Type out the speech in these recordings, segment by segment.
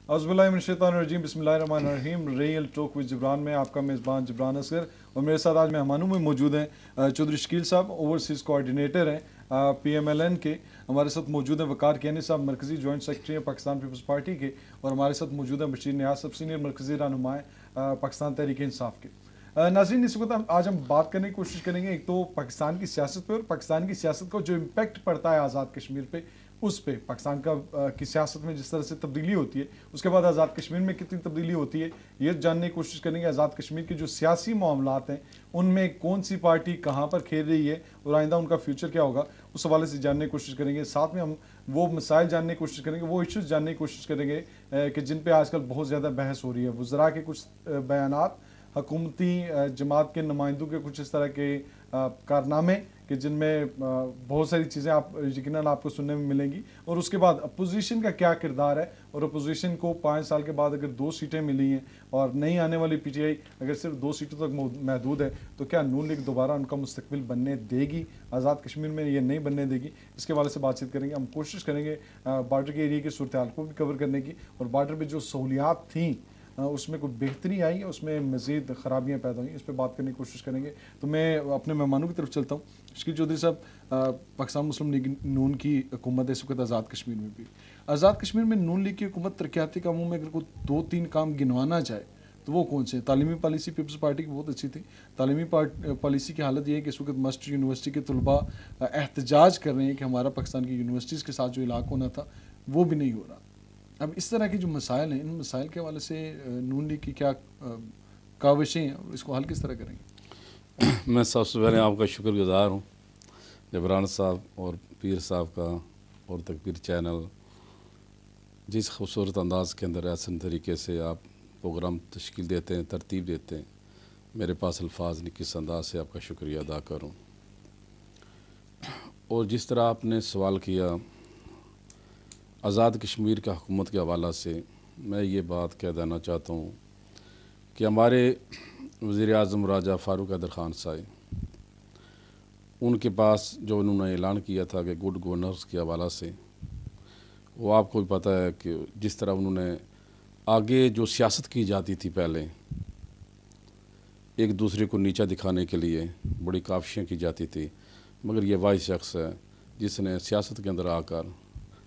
औज़ुबिल्लाहिमिनश्शैतानिर्रजीम बिस्मिल्लाहिर्रहमानिर्रहीम। Real talk with Jibran में आपका मेज़बान जबरान असगर और मेरे साथ आज मेहमानों में मौजूद हैं चौधरी शकील साहब, ओवरसीज़ कोऑर्डिनेटर हैं PMLN के। हमारे साथ मौजूद हैं वकार कियानी साहब, मरकज़ी जॉइंट सेक्रेटरी हैं पाकिस्तान पीपल्स पार्टी के, और हमारे साथ मौजूद हैं बशीर नियाज़ साहब, सीनियर मरकज़ी रहनुमा पाकिस्तान तहरीक इंसाफ के। नाज़रीन, इस वक्त आज हम बात करने की कोशिश करेंगे एक तो पाकिस्तान की सियासत पे, और पाकिस्तान की सियासत का जो इम्पैक्ट पड़ता है आज़ाद कश्मीर पे, उस पे पाकिस्तान की सियासत में जिस तरह से तब्दीली होती है, उसके बाद आज़ाद कश्मीर में कितनी तब्दीली होती है, ये जानने की कोशिश करेंगे। आज़ाद कश्मीर के जो सियासी मामलात हैं उनमें कौन सी पार्टी कहाँ पर खेल रही है और आइंदा उनका फ्यूचर क्या होगा, उस हवाले से जानने की कोशिश करेंगे। साथ में हम वो मसाइल जानने की कोशिश करेंगे, वो इश्यूज़ जानने की कोशिश करेंगे कि जिन पर आजकल बहुत ज़्यादा बहस हो रही है। वज़रा के कुछ बयानात, हुकूमती जमात के नुमाइंदों के कुछ इस तरह के कारनामे कि जिनमें बहुत सारी चीज़ें आप यकीनन आपको सुनने में मिलेंगी, और उसके बाद अपोजिशन का क्या किरदार है, और अपोजिशन को 5 साल के बाद अगर 2 सीटें मिली हैं और नई आने वाली PTI अगर सिर्फ 2 सीटों तक महदूद है, तो क्या नून लीग दोबारा उनका मुस्तकबिल बनने देगी आज़ाद कश्मीर में, ये नहीं बनने देगी? इसके हवाले से बातचीत करेंगे। हम कोशिश करेंगे बॉर्डर के एरिया की सूरत हाल को भी कवर करने की, और बॉर्डर पर जो सहूलियात थी उसमें कुछ बेहतरी आई है, उसमें मज़ीद ख़राबियाँ पैदा हुई, इस पर बात करने की कोशिश करेंगे। तो मैं अपने मेहमानों की तरफ चलता हूँ। शकील चौधरी साहब, पाकिस्तान मुस्लिम लीग नून की हुकूमत है इस वक्त आज़ाद कश्मीर में भी। आज़ाद कश्मीर में नून लीग की हुकूमत तरक्याती कामों में अगर कोई 2-3 काम गिनवाना चाहे तो वो कौन से हैं? तालीमी पॉलिसी पीपल्स पार्टी की बहुत अच्छी थी। तालीमी पॉलिसी की हालत ये है कि इस वक्त मस्ट यूनिवर्सिटी के तलबा एहतजाज कर रहे हैं कि हमारा पाकिस्तान की यूनिवर्सिटीज़ के साथ जो इलाक़ होना था वो भी नहीं हो रहा। अब इस तरह के जो मसाइल हैं, इन मसाइल के हवाले से नून लीग की क्या काविशें हैं और इसको हल किस तरह करेंगे? मैं सबसे पहले आपका शुक्रगुजार हूँ जबरान साहब और पीर साहब का, और तकबीर चैनल जिस खूबसूरत अंदाज़ के अंदर ऐसे तरीके से आप प्रोग्राम तश्कील देते हैं, तरतीब देते हैं, मेरे पास अल्फाज नहीं किस अंदाज़ से आपका शुक्रिया अदा करूँ। और जिस तरह आपने सवाल किया आज़ाद कश्मीर का हुकूमत के हवाला से, मैं ये बात कह देना चाहता हूँ कि हमारे वज़ीर आज़म राजा फ़ारूक हैदर ख़ान साहब, उनके पास जो उन्होंने ऐलान किया था कि गुड गवर्नेंस के हवाला से, वो आपको भी पता है कि जिस तरह उन्होंने आगे जो सियासत की जाती थी पहले, एक दूसरे को नीचा दिखाने के लिए बड़ी काविशें की जाती थी, मगर ये वाहिद शख्स है जिसने सियासत के अंदर आकर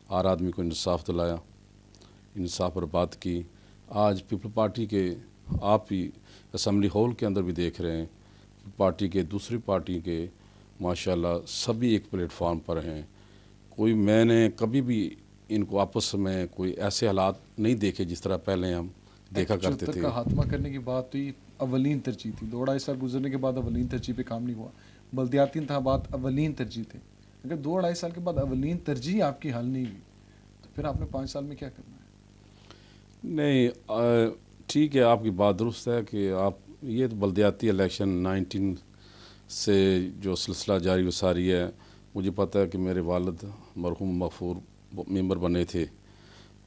हर आदमी को इंसाफ दिलाया, इंसाफ पर बात की। आज पीपल पार्टी के आप ही असम्बली हॉल के अंदर भी देख रहे हैं, पार्टी के दूसरी पार्टी के माशाल्लाह सभी एक प्लेटफार्म पर हैं। कोई मैंने कभी भी इनको आपस में कोई ऐसे हालात नहीं देखे जिस तरह पहले हम देखा करते थे। का खात्मा करने की बात हुई, अवलीन तरजीह थी। 2-2.5 साल गुजरने के बाद अवलीन तरजीह पे काम नहीं हुआ। बल्दियाती इंतखाबात अवलीन तरजीह थे। अगर 2-2.5 साल के बाद अवलीन तरजीह आपकी हल नहीं हुई तो फिर आपने 5 साल में क्या करना है? नहीं, ठीक है, आपकी बात दुरुस्त है कि आप ये तो बल्दियाती इलेक्शन 19 से जो सिलसिला जारी सारी है, मुझे पता है कि मेरे वालिद मरहूम मगफूर मेंबर बने थे,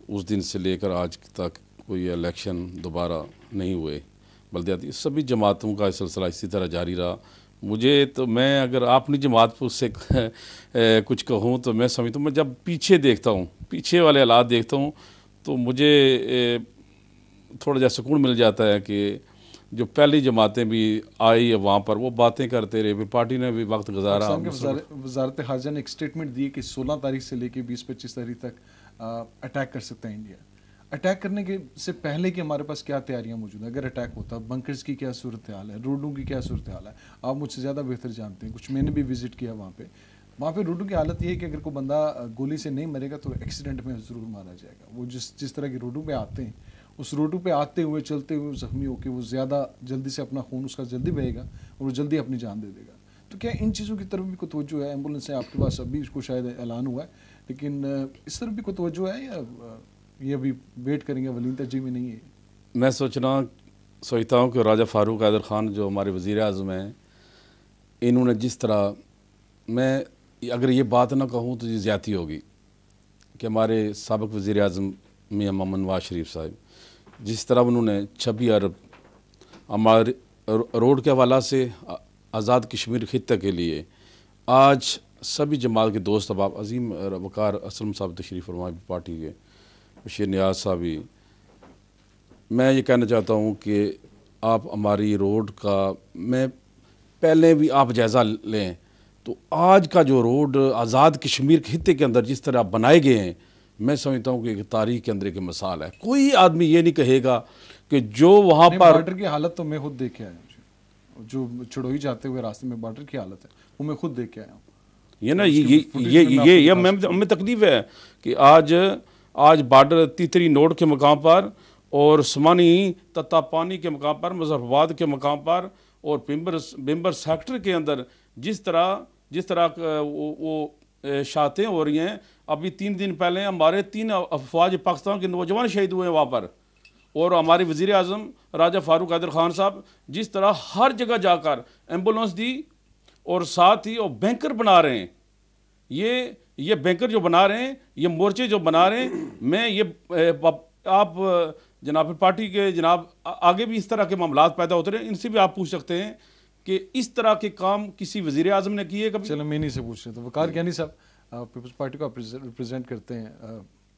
उस दिन से लेकर आज तक कोई इलेक्शन दोबारा नहीं हुए। बल्दियाती सभी जमातों का सिलसिला इसी तरह जारी रहा। मुझे तो, मैं अगर अपनी जमात पर उससे कुछ कहूँ तो मैं समझता हूँ, मैं जब पीछे देखता हूँ, पीछे वाले हालात देखता हूँ, तो मुझे थोड़ा जैसा सुकून मिल जाता है कि जो पहली जमातें भी आई वहाँ पर वो बातें करते रहे, पार्टी ने भी वक्त गुजारा। वज़ारत ख़ारजा ने एक स्टेटमेंट दी कि 16 तारीख से लेकर 20-25 तारीख तक अटैक कर सकता है इंडिया। अटैक करने के से पहले कि हमारे पास क्या तैयारियां मौजूद हैं? अगर अटैक होता, बंकर्स की क्या सूरत हाल है, रोडों की क्या सूरत हाल है? आप मुझसे ज़्यादा बेहतर जानते हैं, कुछ मैंने भी विज़िट किया वहाँ पे रोडों की हालत ये है कि अगर कोई बंदा गोली से नहीं मरेगा तो एक्सीडेंट में ज़रूर मारा जाएगा। वो जिस तरह की रोडों पे आते हैं, उस रोडों पे आते हुए चलते हुए ज़ख्मी होकर वो ज़्यादा जल्दी से अपना खून उसका जल्दी बहेगा और वो जल्दी अपनी जान दे देगा। तो क्या इन चीज़ों की तरफ भी कोई तवज्जो है? एम्बुलेंस है आपके पास, अभी इसको शायद ऐलान हुआ है, लेकिन इस तरफ भी कोई तवज्जो है या ये अभी वेट करेंगे, वलीन तरजीह में नहीं है? मैं सोचता हूँ कि राजा फ़ारूक हैदर ख़ान जो हमारे वज़ीर आज़म हैं, इन्होंने जिस तरह, मैं अगर ये बात ना कहूँ तो ये ज़्यादती होगी कि हमारे साबिक़ वज़ीर आज़म मियां मोहम्मद नवाज़ शरीफ साहब, जिस तरह उन्होंने 26 अरब हमारे रोड के हवाला से आज़ाद कश्मीर खित्ते के लिए, आज सभी जमात के दोस्त, अब आप अजीम वकार असलम साहब तशरीफ़ फरमा पार्टी के, बशीर नियाज़ साहब भी, میں یہ کہنا چاہتا ہوں کہ آپ ہماری روڈ کا میں پہلے بھی آپ جائزہ لیں تو آج کا جو روڈ آزاد کشمیر خطے کے اندر جس طرح بنائے گئے ہیں، میں سمجھتا ہوں کہ ایک تاریخ کے اندر ایک مثال ہے. کوئی آدمی یہ نہیں کہے گا کہ جو وہاں پر بارڈر کی حالت تو میں خود دیکھ کے آیا ہوں، جو چڑوئی جاتے ہوئے راستے میں بارڈر کی حالت ہے وہ میں خود دیکھ کے آیا ہوں. یہ نا یہ ہمیں تکلیف ہے کہ آج بارڈر تیتری نوڈ کے مقام پر اور سمانی تتا پانی کے مقام پر، مظفر آباد کے مقام پر اور بمبر سیکٹر کے اندر جس طرح وہ شاتیں ہو رہی ہیں. ابھی 3 دن پہلے ہمارے 3 افواج پاکستان کے نوجوان شہید ہوئے وہاں پر، اور ہمارے وزیر اعظم راجہ فاروق حیدر خان صاحب جس طرح ہر جگہ جا کر ایمبولنس دی اور ساتھ ہی وہ بینکر بنا رہے ہیں. یہ بینکر جو بنا رہے ہیں، یہ مورچے جو بنا رہے ہیں، میں یہ آپ جناب پارٹی کے جناب آگے بھی اس طرح کے معاملات پیدا ہوتے رہے، ان سے بھی آپ پوچھ سکتے ہیں کہ اس طرح کے کام کسی وزیر اعظم نے کیے کبھی؟ چلو میں نہیں سے پوچھ رہے تو وقار کیانی صاحب پیپلز پارٹی کو آپ ریپرزینٹ کرتے ہیں،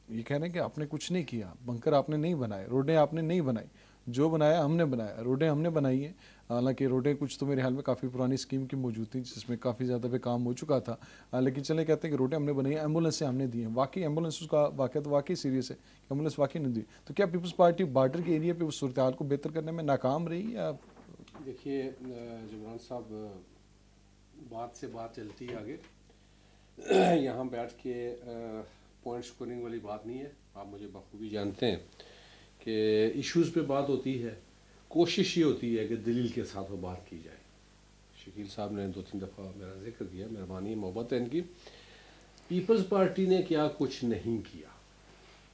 یہ کہہ رہے ہیں کہ آپ نے کچھ نہیں کیا، بنکر آپ نے نہیں بنائے، روڈیں آپ نے نہیں بنائی، جو بنایا ہم نے بنایا، روڈیں ہم نے بنائی ہیں. حالانکہ روڈیں کچھ تو میرے حال میں کافی پرانی اسکیم کی موجود تھیں جس میں کافی زیادہ پہ کام ہو چکا تھا، لیکن چلے کہتے ہیں کہ روڈیں ہم نے بنائی ہیں، ایمبولنسیں ہم نے دی ہیں. واقعی ایمبولنس کا واقعہ تو واقعی سیریس ہے کہ ایمبولنس واقعی نہیں دی. تو کیا پیپلز پارٹی بارڈر کے ایریا پہ اس صورتحال کو بہتر کرنے میں ناکام رہی یا؟ دیکھیے جبران صاحب، بات سے بات چلتی ہے آگے. یہاں بیٹھ کے پوائنٹ اسکورنگ والی بات نہیں ہے. آپ مجھے بخوبی جانتے ہیں کہ ایشوز پہ بات ہوتی ہے، کوشش یہ ہوتی ہے کہ دلیل کے ساتھ وہ بات کی جائے. شکیل صاحب نے 2-3 دفعہ میرا ذکر کیا، مہربانی محبت ہے ان کی. پیپلز پارٹی نے کیا کچھ نہیں کیا.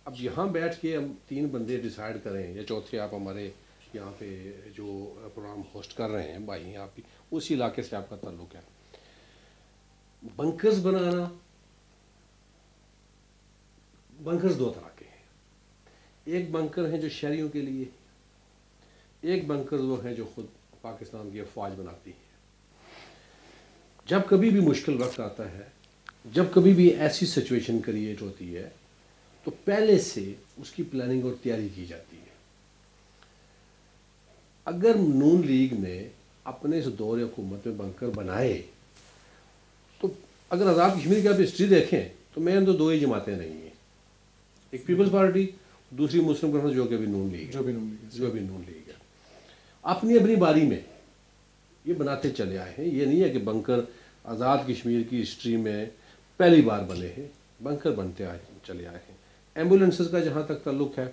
اب یہاں بیٹھ کے ہم 3 بندے ڈیسائیڈ کریں یا چوتھے آپ ہمارے یہاں پہ جو پروگرام ہوسٹ کر رہے ہیں بھائی ہیں، آپ بھی اسی علاقے سے آپ کا تعلق ہے. بنکرز بنانا، بنکرز 2 طرح کے ہیں. ایک بنکر ہیں جو شہریوں کے لیے، ایک بنکر وہ ہیں جو خود پاکستان کی افواج بناتی ہے. جب کبھی بھی مشکل وقت آتا ہے، جب کبھی بھی ایسی سچویشن کریٹ ہوتی ہے تو پہلے سے اس کی پلاننگ اور تیاری کی جاتی ہے. اگر نون لیگ نے اپنے اس دور حکومت میں بنکر بنائے تو اگر آزاد کشمیر کی آپ ہسٹری دیکھیں تو میں تو 2 ہی جماعتیں رہی ہیں، ایک پیپلز پارٹی، دوسری مسلم کانفرنس جو کہ بھی نون لیگ ہے. اپنی باری میں یہ بناتے چلے آئے ہیں. یہ نہیں ہے کہ بنکر آزاد کشمیر کی ہسٹری میں پہلی بار بنے ہیں، بنکر بنتے چلے آئے ہیں. ایمبولنسز کا جہاں تک تعلق ہے،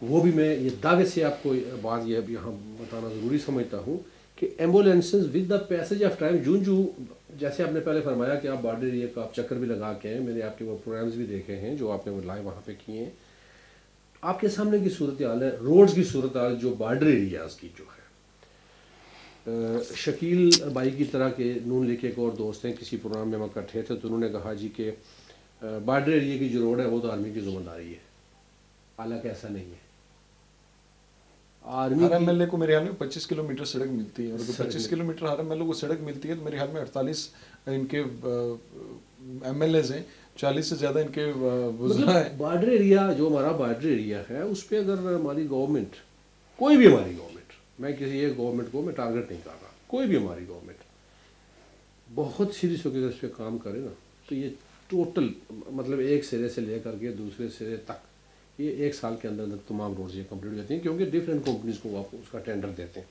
وہ بھی میں یہ دعوے سے آپ کو بات یہ اب یہاں بتانا ضروری سمجھتا ہوں کہ ambulances with the passage of time, جیسے آپ نے پہلے فرمایا کہ آپ بارڈر ایریا کا آپ چکر بھی لگا کے ہیں، میں نے آپ کے وہ پروگرامز بھی دیکھے ہیں جو آپ نے وہ لائیو وہاں پہ کیے ہیں. آپ کے سامنے کی صورتحال ہے، روڈز کی صورتحال جو بارڈر ایریاز کی جو ہے. شکیل بھائی کی طرح کے نون لیگ کے ایک اور دوست ہیں، کسی پروگرام میں ہم اکٹھے تھے تو انہوں نے کہا جی کہ بارڈر ایریا کی جو روڈ ہے وہ تو آرمی کی ذمہ داری ہے. حالانکہ ایسا نہیں ہے. آرمی ہر ایم ایل اے کو میرے حال میں 25 کلومیٹر سڑک ملتی ہے، اور 25 کلومیٹر ہر ایم ایل اے کو سڑک ملتی ہے تو میرے حال میں 48 ان کے ایم ایل ایز ہیں، 40 سے زیادہ ان کے وزراء ہیں. بارڈر ایریا جو ہمارا بارڈر ایریا ہے اس پہ اگر ہماری گورنمنٹ، کوئی بھی ہماری گورنمنٹ، میں کسی ایک گورنمنٹ کو میں ٹارگٹ نہیں کر رہا، کوئی بھی ہماری گورنمنٹ بہت سیریس ہو کے اس پہ کام کرے نا تو یہ ٹوٹل مطلب ایک سرے سے لے کر کے دوسرے سرے تک یہ 1 سال کے اندر اندر تمام روڈز یہ کمپلیٹ ہو جاتی ہیں، کیونکہ ڈفرینٹ کمپنیز کو آپ اس کا ٹینڈر دیتے ہیں.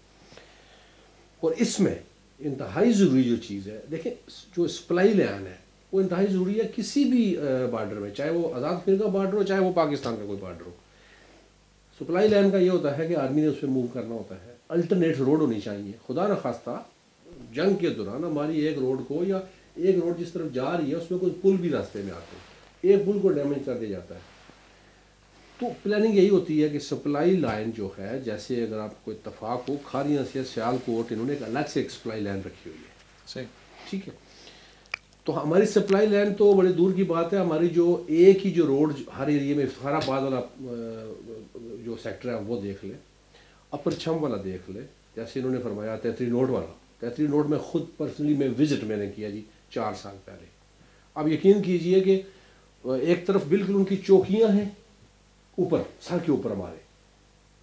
اور اس میں انتہائی ضروری جو چیز ہے، دیکھیں جو سپلائی لائن ہے وہ انتہائی ضروری ہے کسی بھی بارڈر میں، چاہے وہ آزاد کشمیر کا بارڈر ہو چاہے وہ پاکستان کا کوئی بارڈر ہو. سپلائی لائن کا یہ ہوتا ہے کہ آرمی نے اس پہ موو کرنا ہوتا ہے، الٹرنیٹ روڈ ہونی چاہیے. خدا نخواستہ جنگ کے دوران ہماری ایک روڈ کو یا ایک روڈ جس طرف جا رہی ہے اس میں کوئی پل بھی راستے میں آتے ہیں، ایک پل کو ڈیمیج کر دیا جاتا ہے. تو پلاننگ یہی ہوتی ہے کہ سپلائی لائن جو ہے، جیسے اگر آپ کو اتفاق ہو کھاریاں سے سیالکوٹ انہوں نے ایک الگ سے ایک سپلائی لائن رکھی ہوئی ہے. صحیح، ٹھیک ہے. تو ہماری سپلائی لائن تو بڑی دور کی بات ہے. ہماری جو ایک ہی جو روڈ ہر ایریے میں افتخار آباد والا جو سیکٹر ہے وہ دیکھ لیں، اپر چھم والا دیکھ لیں، جیسے انہوں نے فرمایا تیتری نوڈ والا. تیتری نوڈ میں خود پرسنلی میں نے کیا جی 4 سال پہلے. اب یقین کیجئے کہ ایک طرف بالکل ان کی چوکیاں ہیں اوپر سر کے اوپر ہمارے،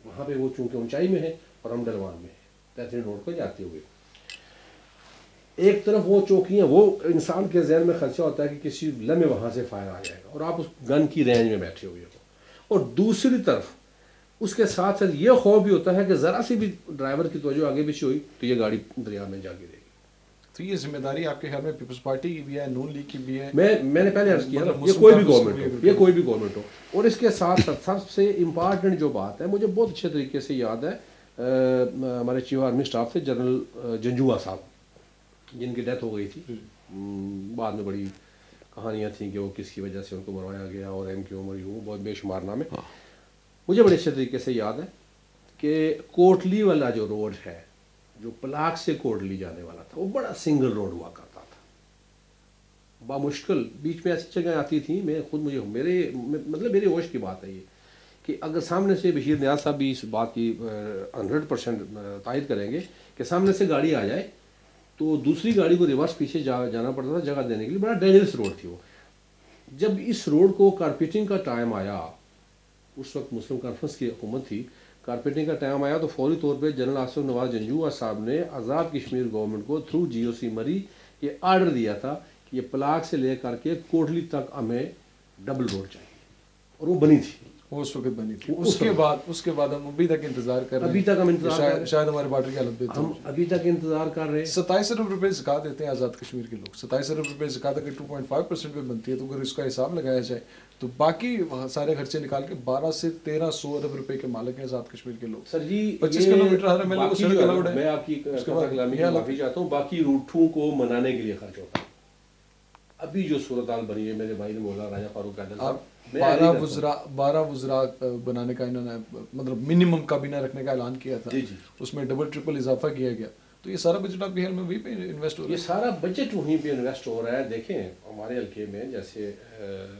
وہاں پہ وہ چونکہ اونچائی میں ہے اور ہم ڈلوان میں ہیں بہترین روڈ کو جاتے ہوئے. ایک طرف وہ چوکیاں، وہ انسان کے ذہن میں خدشہ ہوتا ہے کہ کسی لمحے وہاں سے فائر آ جائے گا اور آپ اس گن کی رینج میں بیٹھے ہوئے ہو، اور دوسری طرف اس کے ساتھ ساتھ یہ خوف بھی ہوتا ہے کہ ذرا سی بھی ڈرائیور کی توجہ آگے پیچھے ہوئی تو یہ گاڑی دریا میں جا گرے گی. تو یہ ذمہ داری آپ کے خیال میں پیپلز پارٹی کی بھی ہے، نون لیگ کی بھی ہے؟ میں نے پہلے عرض کیا نا، یہ کوئی بھی گورنمنٹ ہو. اور اس کے ساتھ ساتھ سب سے امپارٹنٹ جو بات ہے، مجھے بہت اچھے طریقے سے یاد ہے ہمارے چیف آرمی اسٹاف سے جنرل جنجوا صاحب، جن کی ڈیتھ ہو گئی تھی. بعد میں بڑی کہانیاں تھیں کہ وہ کس کی وجہ سے ان کو مروایا گیا اور ایم کیوں مری ہوں، بہت بے شمار نام ہے. مجھے بڑے اچھے طریقے سے یاد ہے کہ کوٹلی والا جو روڈ ہے، جو پلاک سے کوٹلی جانے والا تھا، وہ بڑا سنگل روڈ ہوا کرتا تھا. بامشکل بیچ میں ایسی جگہیں آتی تھیں، میں خود میری ہوش کی بات ہے یہ، کہ اگر سامنے سے بشیر نیاز صاحب بھی اس بات کی 100% تائید کریں گے کہ سامنے سے گاڑی آ جائے تو دوسری گاڑی کو ریورس پیچھے جانا پڑتا تھا جگہ دینے کے لیے. بڑا ڈینجرس روڈ تھی وہ. جب اس روڈ کو کارپیٹنگ کا ٹائم آیا، اس وقت مسلم کانفرنس کی حکومت تھی، کارپیٹنگ کا ٹائم آیا تو فوری طور پہ جنرل آصف نواز جنجوا صاحب نے آزاد کشمیر گورنمنٹ کو تھرو جی او سی مری یہ آرڈر دیا تھا کہ یہ پلاک سے لے کر کے کوٹلی تک ہمیں ڈبل روڈ چاہیے، اور وہ بنی تھی. وہ اس وقت بنی تھی. اس کے بعد ہم ابھی تک انتظار کر رہے ہیں. ابھی تک ہم انتظار کر رہے ہیں. شاید ہمارے بارڈر کی حالت بہتر ہم ابھی تک انتظار کر رہے ہیں. 27 ارب روپے زکوٰۃ دیتے ہیں آزاد کشمیر کے لوگ. 27 ارب روپے زکوٰۃ اگر 2.5% پہ بنتی ہے تو اگر اس کا حساب لگایا جائے تو باقی سارے خرچے نکال کے 12 سے 1300 ارب روپے کے مالک ہیں آزاد کشمیر کے لوگ. سر جی 25 کلومیٹر ہر ایم ایل اے کو سڑک الاؤڈ ہے. میں آپ کی کلامی کی معافی چاہتا ہوں، باقی روٹوں کو منانے کے لیے خرچ ہوتا ہے. ابھی جو صورتحال بنی ہے، میرے بھائی نے بولا راجہ فاروق قیدر صاحب، 12 وزراء بنانے کا انہوں نے مطلب منیمم کابینہ رکھنے کا اعلان کیا تھا. اس میں ڈبل ٹرپل اضافہ کیا گیا. تو یہ سارا بجٹ آپ کے خیال میں وہیں پہ انویسٹ ہو رہا ہے؟ یہ سارا بجٹ وہیں پہ انویسٹ ہو رہا ہے. دیکھیں ہمارے حلقے میں، جیسے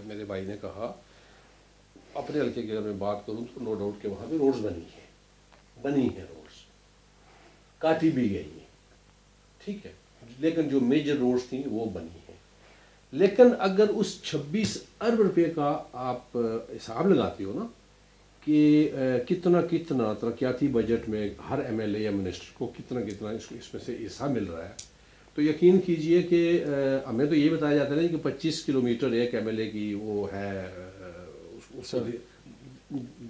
میرے بھائی نے کہا، اپنے حلقے کی اگر میں بات کروں تو نو ڈاؤٹ کہ وہاں پہ روڈز بنی ہیں روڈز کاٹی بھی گئی ہیں، ٹھیک ہے، لیکن جو میجر روڈز تھیں وہ بنی ہیں. لیکن اگر اس 26 ارب روپے کا آپ حساب لگاتے ہو نا کہ کتنا ترقیاتی بجٹ میں ہر ایم ایل اے یا منسٹر کو کتنا اس میں سے حصہ مل رہا ہے، تو یقین کیجئے کہ ہمیں تو یہ بتایا جاتا ہے کہ 25 کلومیٹر ایک ایم ایل اے کی وہ ہے، اس کو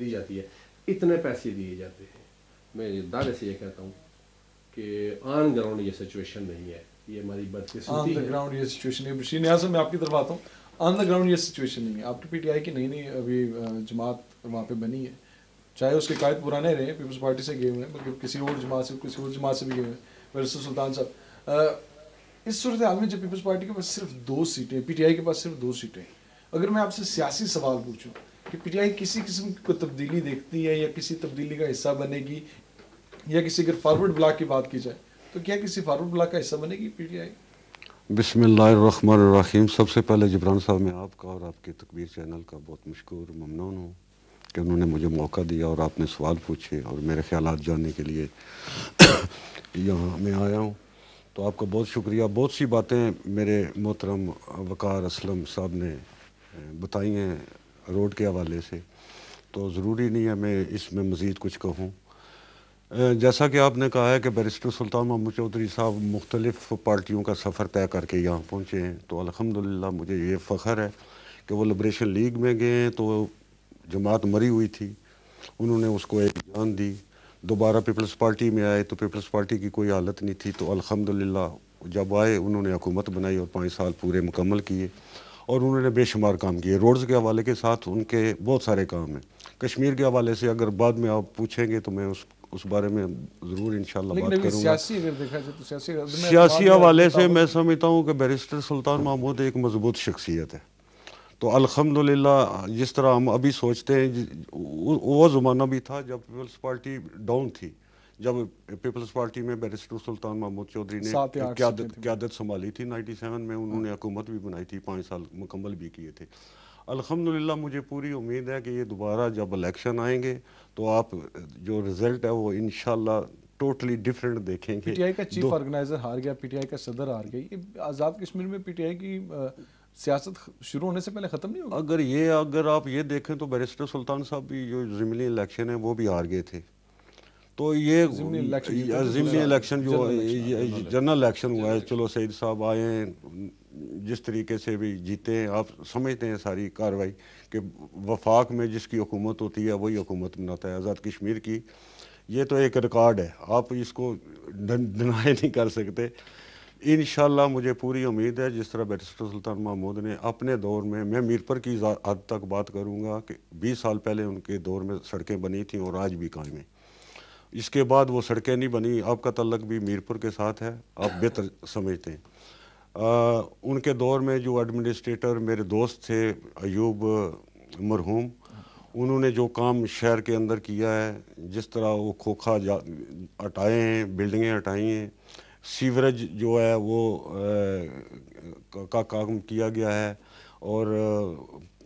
دی جاتی ہے، اتنے پیسے دیے جاتے ہیں. میں دعوے سے یہ کہتا ہوں کہ آن گراؤنڈ یہ سچویشن نہیں ہے. یہ ہماری بدقسمتی ہے. آن دا گراؤنڈ یہ سچویشن ہے. بشیر نیاز صاحب میں آپ کی طرف آتا ہوں. آن دا گراؤنڈ یہ سچویشن نہیں ہے. آپ کی پی ٹی آئی کی نئی ابھی جماعت وہاں پہ بنی ہے، چاہے اس کے قائد پرانے رہے ہیں، پیپلز پارٹی سے گئے ہوئے ہیں، بلکہ کسی اور جماعت سے بھی گئے ہوئے ہیں، بیرسٹر سلطان صاحب. اس صورتحال میں جب پیپلز پارٹی کے پاس صرف 2 سیٹیں، پی ٹی آئی کے پاس صرف 2 سیٹیں، اگر میں آپ سے سیاسی سوال پوچھوں کہ پی ٹی آئی کسی قسم کو تبدیلی دیکھتی ہے یا کسی تبدیلی کا حصہ بنے گی، یا کسی اگر فارورڈ بلاک کی بات کی جائے تو کیا کسی فارورڈ بلاک کا حصہ بنے گی پی ٹی آئی؟ بسم اللہ الرحمن الرحیم. سب سے پہلے جبران صاحب میں آپ کا اور آپ کے تکبیر چینل کا بہت مشکور ممنون ہوں کہ انہوں نے مجھے موقع دیا اور آپ نے سوال پوچھے اور میرے خیالات جاننے کے لیے یہاں میں آیا ہوں. تو آپ کا بہت شکریہ. بہت سی باتیں میرے محترم وقار اسلم صاحب نے بتائی ہیں روڈ کے حوالے سے، تو ضروری نہیں ہے میں اس میں مزید کچھ کہوں. جیسا کہ آپ نے کہا ہے کہ بیرسٹر سلطان محمود چودھری صاحب مختلف پارٹیوں کا سفر طے کر کے یہاں پہنچے ہیں، تو الحمدللہ مجھے یہ فخر ہے کہ وہ لبریشن لیگ میں گئے ہیں تو جماعت مری ہوئی تھی، انہوں نے اس کو ایک جان دی. دوبارہ پیپلز پارٹی میں آئے تو پیپلز پارٹی کی کوئی حالت نہیں تھی، تو الحمدللہ جب آئے انہوں نے حکومت بنائی اور 5 سال پورے مکمل کیے اور انہوں نے بے شمار کام کیے. روڈز کے حوالے کے ساتھ ان کے بہت سارے کام ہیں. کشمیر کے حوالے سے اگر بعد میں آپ پوچھیں گے تو میں اس بارے میں ضرور انشاءاللہ بات کروں گا. سیاسی حوالے سے میں سمجھتا ہوں کہ بیرسٹر سلطان محمود ایک مضبوط شخصیت ہے. تو الحمدللہ جس طرح ہم ابھی سوچتے ہیں، وہ زمانہ بھی تھا جب پیپلز پارٹی ڈاؤن تھی، جب پیپلز پارٹی میں بیرسٹر سلطان محمود چودھری نے قیادت سنبھالی تھی. 97 میں انہوں نے حکومت بھی بنائی تھی، 5 سال مکمل بھی کیے تھے. الحمدللہ مجھے پوری امید ہے کہ یہ دوبارہ جب الیکشن آئیں گے تو آپ جو رزلٹ ہے وہ انشاءاللہ ٹوٹلی ڈیفرنٹ دیکھیں گے. پی ٹی آئی کا چیف آرگنائزر ہار گیا، پی ٹی آئی کا صدر ہار گئی. آزاد کشمیر میں پی ٹی آئی کی सियासत शुरू होने से पहले ख़त्म नहीं होगा? अगर आप ये देखें तो बैरिस्टर सुल्तान साहब भी जो ज़िमनी इलेक्शन है वो भी हार गए थे। तो ये ज़िमनी इलेक्शन जो जनरल इलेक्शन हुआ है, चलो सईद साहब आए हैं, जिस तरीके से भी जीते हैं, आप समझते हैं सारी कार्रवाई कि वफाक में जिसकी हुकूमत होती है वही हुकूमत बनाता है। आज़ाद कश्मीर की ये तो एक रिकॉर्ड है, आप इसको डिनाई नहीं कर सकते। इंशाल्लाह मुझे पूरी उम्मीद है, जिस तरह बैरिस्टर सुल्तान महमूद ने अपने दौर में, मैं मीरपुर की हद तक बात करूंगा कि 20 साल पहले उनके दौर में सड़कें बनी थी और आज भी कायम हैं। इसके बाद वो सड़कें नहीं बनी, आपका तल्लक भी मीरपुर के साथ है, आप बेहतर समझते हैं। उनके दौर में जो एडमिनिस्ट्रेटर मेरे दोस्त थे अयूब मरहूम, उन्होंने जो काम शहर के अंदर किया है, जिस तरह वो खोखा हटाए हैं, बिल्डिंगें हटाई हैं, सीवरेज जो है वो का काम किया गया है, और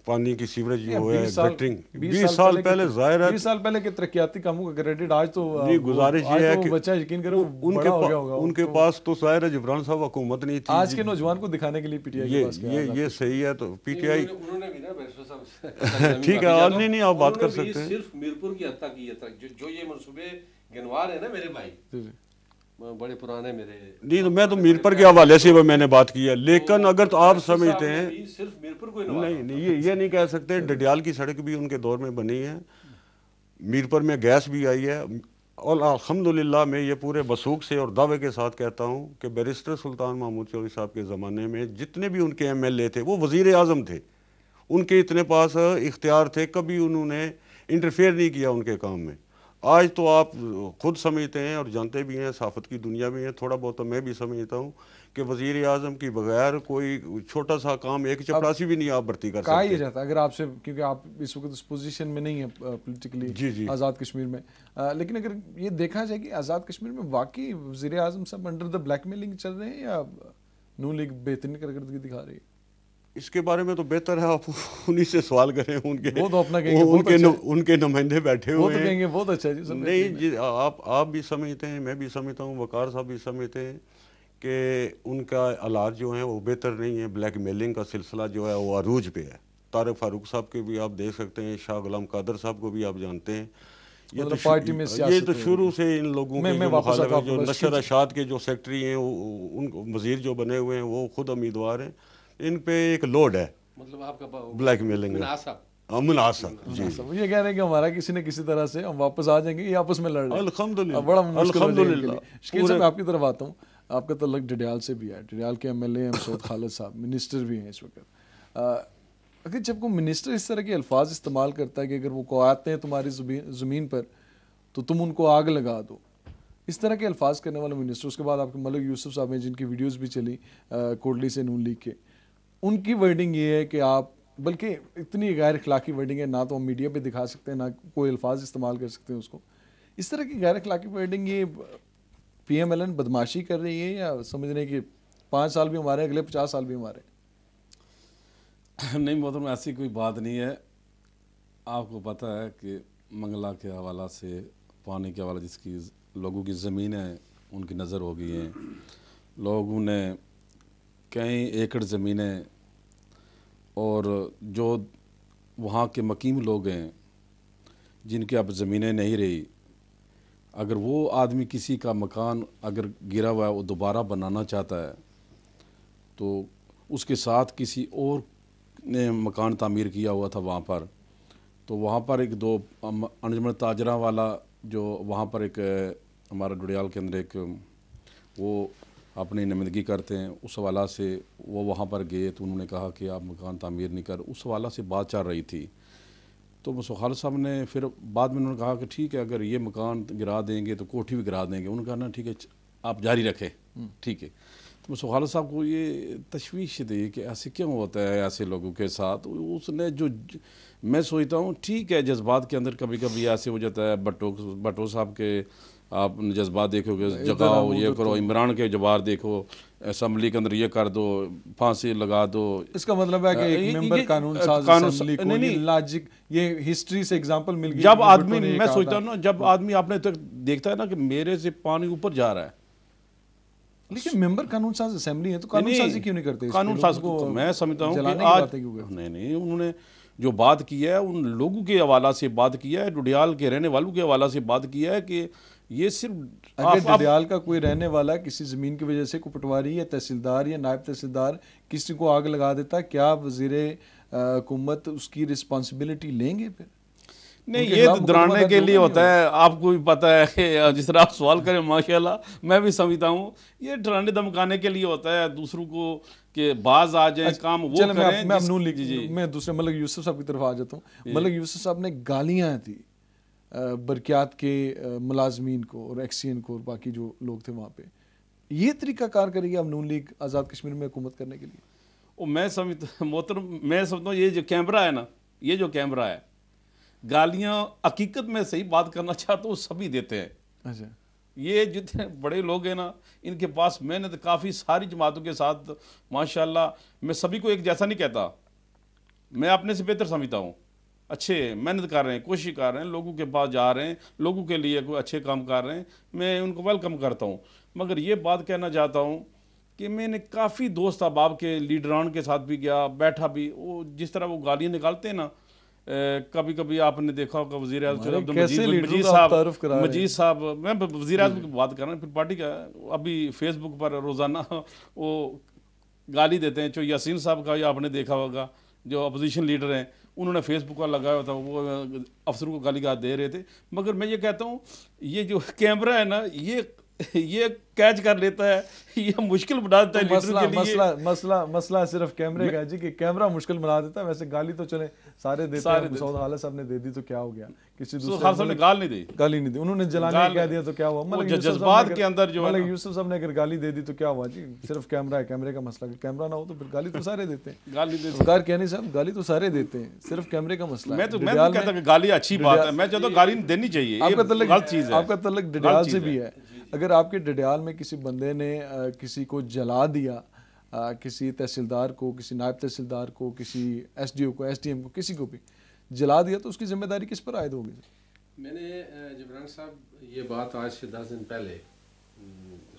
पानी की सीवरेज जो है गटरिंग 20 साल पहले ज़ाहिर है 20 साल पहले के तरक्याती कामों का क्रेडिट आज तो जी गुजारिश ये है कि बच्चा यकीन करो उनके पास तो ज़ाहिर है जिब्रान साहब हुकूमत नहीं थी। आज के नौजवान को दिखाने के लिए पीटीआई के पास ये सही है। तो पीटीआई उन्होंने भी ना बैरिस्टर साहब ठीक है, आज नहीं आप बात कर सकते हैं। सिर्फ मीरपुर की हत्या की है जो ये मनसूबे गिनवार है ना मेरे भाई, बड़े पुराने मेरे नहीं, तो मैं तो मीरपुर के हवाले से वो मैंने बात की है, लेकिन अगर तो आप समझते हैं सिर्फ मीरपुर को नहीं ये नहीं कह सकते। डडियाल की सड़क भी उनके दौर में बनी है, मीरपुर में गैस भी आई है, और अल्हम्दुलिल्लाह मैं ये पूरे वसूख से और दावे के साथ कहता हूँ कि बैरिस्टर सुल्तान महमूद चौधरी साहब के ज़माने में जितने भी उनके एमएलए थे वो वज़ीर आज़म थे, उनके इतने पास इख्तियार थे, कभी उन्होंने इंटरफेयर नहीं किया उनके काम में। आज तो आप खुद समझते हैं और जानते भी हैं, सहाफ़त की दुनिया भी है, थोड़ा बहुत तो मैं भी समझता हूँ कि वज़ीर आज़म की बगैर कोई छोटा सा काम एक चपरासी भी नहीं आप भर्ती कर सकते। कहा यह जाता है अगर आपसे, क्योंकि आप इस वक्त उस पोजीशन में नहीं है पॉलिटिकली आज़ाद कश्मीर में, लेकिन अगर ये देखा जाए कि आज़ाद कश्मीर में वाकई वज़ीर आज़म साहब अंडर द ब्लैकमेलिंग चल रहे हैं या नून लीग बेहतरीन कारकर्दगी दिखा रही है? इसके बारे में तो बेहतर है आप उन्हीं से सवाल करें, वो तो अपना कहेंगे, उनके नुमाइंदे बैठे हुए हैं, कहेंगे बहुत अच्छा जी। नहीं जी, आप भी समझते हैं, मैं भी समझता हूँ, वकार साहब भी समझते हैं कि उनका हालात जो हैं वो बेहतर नहीं है। ब्लैक मेलिंग का सिलसिला जो है वो अरूज पे है। तारिक फारूक साहब के भी आप देख सकते हैं, शाह गुलाम कादर साहब को भी आप जानते हैं। ये तो पार्टी में ये तो शुरू से इन लोगों के जो नशर अशात के जो सेक्रेटरी हैं, उन वजीर जो बने हुए हैं वो खुद उम्मीदवार हैं, इन पे एक लोड है, मतलब आपका ब्लैक मेलिंग मुनासिब जी। ये कह रहे हैं कि हमारा किसी न किसी तरह से हम वापस आ जाएंगे, ये आपस में लड़ रहे हैं, अल्हम्दुलिल्लाह बड़ा अल्हम्दुलिल्लाह। शकील साहब आपकी तरफ आता हूँ, आपका तल्लक डडियाल से भी है, डडियाल के एमएलए हैं सैयद खालिद साहब, मिनिस्टर भी हैं इस वक्त। अगर जब कोई मिनिस्टर इस तरह के अल्फाज इस्तेमाल करता है कि अगर वो को आते हैं तुम्हारी ज़मीन पर तो तुम उनको आग लगा दो, इस तरह के अल्फाज करने वाले मिनिस्टर, उसके बाद आपके मलिक यूसुफ साहब हैं जिनकी वीडियोस भी चली कोटली से नून लीग के, उनकी वर्डिंग ये है कि आप, बल्कि इतनी गैर अखलाकी वर्डिंग है, ना तो हम मीडिया पे दिखा सकते हैं ना कोई अल्फाज इस्तेमाल कर सकते हैं उसको। इस तरह की गैर अखलाकी वर्डिंग ये PMLN बदमाशी कर रही है या समझ रहे हैं कि 5 साल भी हमारे, अगले 50 साल भी हमारे? नहीं मोहतरम, ऐसी कोई बात नहीं है। आपको पता है कि मंगला के हवाला से, पानी के हवाला, जिसकी लोगों की ज़मीन है उनकी नज़र हो गई हैं, लोगों ने कई एकड़ ज़मीनें, और जो वहाँ के मकीम लोग हैं जिनके अब ज़मीनें नहीं रही, अगर वो आदमी किसी का मकान अगर गिरा हुआ है वो दोबारा बनाना चाहता है तो उसके साथ किसी और ने मकान तामीर किया हुआ था वहाँ पर, तो वहाँ पर एक दो अंजुमन ताजरा वाला जो वहाँ पर एक हमारा डडियाल के अंदर एक वो अपनी नुमाइंदगी करते हैं, उस हवाला से वो वहाँ पर गए तो उन्होंने कहा कि आप मकान तामीर नहीं कर, उस हवाला से बात चल रही थी। तो मुस्तफा खालिद साहब ने फिर बाद में उन्होंने कहा कि ठीक है, अगर ये मकान गिरा देंगे तो कोठी भी गिरा देंगे। उन्होंने कहा ना ठीक है आप जारी रखें, ठीक है। तो मुस्तफा खालिद साहब को ये तशवीश थी कि ऐसे क्यों होता है ऐसे लोगों के साथ। उसने जो, मैं सोचता हूँ ठीक है, जज्बात के अंदर कभी कभी ऐसे हो जाता है। भट्टो साहब के आप जज्बात देखोगे, जगाओ, ये करो, इमरान के जवाब देखो, असम्बली के अंदर ये कर दो, फांसी लगा दो। इसका मतलब है कि एक मेंबर कानून नहीं, लॉजिक, ये हिस्ट्री से एग्जांपल मिल गई। जब आदमी, मैं सोचता हूँ ना, जब आदमी आपने तक देखता है ना कि मेरे से पानी ऊपर जा रहा है, लेकिन मेंबर कानून साज असेंबली है तो कानून साजी क्यों नहीं करते? कानून साज को मैं समझता हूँ कि आज नहीं उन्होंने जो बात की है उन लोगों के हवाला से बात किया है, डुडियाल के रहने वालों के हवाला से बात किया है कि ये सिर्फ अगर डुडियाल का कोई रहने वाला किसी ज़मीन की वजह से कोई पटवारी या तहसीलदार या नायब तहसीलदार किसी को आग लगा देता, क्या वज़ीर हुकूमत उसकी रिस्पॉन्सिबिलिटी लेंगे फिर? नहीं, ये तो डराने के लिए होता है, आपको भी पता है कि जिस तरह आप सवाल करें माशाल्लाह मैं भी समझता हूँ ये डराने धमकाने के लिए होता है दूसरों को कि बाज आ जाए काम वो करें। मैं नून लीग मैं दूसरे मलिक यूसुफ साहब की तरफ आ जाता हूँ। मलिक यूसुफ साहब ने गालियाँ दी बरकियात के मुलाजमीन को और एक्सीएन को और बाकी जो लोग थे वहाँ पे। ये तरीका कार करेगी अब नून लीग आज़ाद कश्मीर में हुकूमत करने के लिए? वो मैं समझता हूँ ये जो कैमरा है ना, ये जो कैमरा है, गालियाँ हकीकत में सही बात करना चाहते हो सभी देते हैं। अच्छा, ये जितने बड़े लोग हैं ना इनके पास मेहनत काफ़ी सारी जमातों के साथ माशाल्लाह, मैं सभी को एक जैसा नहीं कहता, मैं अपने से बेहतर समझता हूँ, अच्छे मेहनत कर रहे हैं, कोशिश कर रहे हैं, लोगों के पास जा रहे हैं, लोगों के लिए कोई अच्छे काम कर रहे हैं, मैं उनको वेलकम करता हूँ। मगर ये बात कहना चाहता हूँ कि मैंने काफ़ी दोस्त अहबाब के लीडरान के साथ भी गया, बैठा भी, वो जिस तरह वो गालियाँ निकालते हैं ना, कभी कभी आपने देखा होगा वज़ीर आज़म मजीद साहब, मैं वज़ीर आज़म की बात कर रहा हूँ, फिर पार्टी का अभी फेसबुक पर रोज़ाना वो गाली देते हैं। जो यासीन साहब का आपने देखा होगा, जो अपोजिशन लीडर हैं, उन्होंने फेसबुक पर लगाया था, वो अफसरों को गाली दे रहे थे। मगर मैं ये कहता हूँ ये जो कैमरा है ना ये कैच कर लेता है, ये मुश्किल बना देता है लीडर के लिए। मसला सिर्फ कैमरे का जी कि कैमरा मुश्किल बना देता है। वैसे गाली तो चले सारे देते हैं, सऊद हालत साहब ने दे दी तो क्या हो गया, किसी दूसरे ने गाली नहीं दी, उन्होंने जलाने कह दिया तो क्या हुआ? मतलब जज्बात के अंदर जो है यूसुफ साहब ने अगर गाली दे दी तो क्या हुआ जी? सिर्फ कैमरा है, कैमरे का मसला, कैमरा ना हो तो फिर गाली तो सारे देते हैं। गाली कहने साहब गाली तो सारे देते हैं, सिर्फ कैमरे का मसला। मैं तो कहता कि गाली अच्छी बात है, मैं चाहता हूँ गाली देनी चाहिए, आपका तल्लुक डडियाल से भी है। अगर आपके डडियाल में किसी बंदे ने किसी को जला दिया, किसी तहसीलदार को, किसी नायब तहसीलदार को, किसी एसडीओ को, एसडीएम को, किसी को भी जला दिया तो उसकी जिम्मेदारी किस पर आयद होगी? मैंने जिब्रान साहब ये बात आज से 10 दिन पहले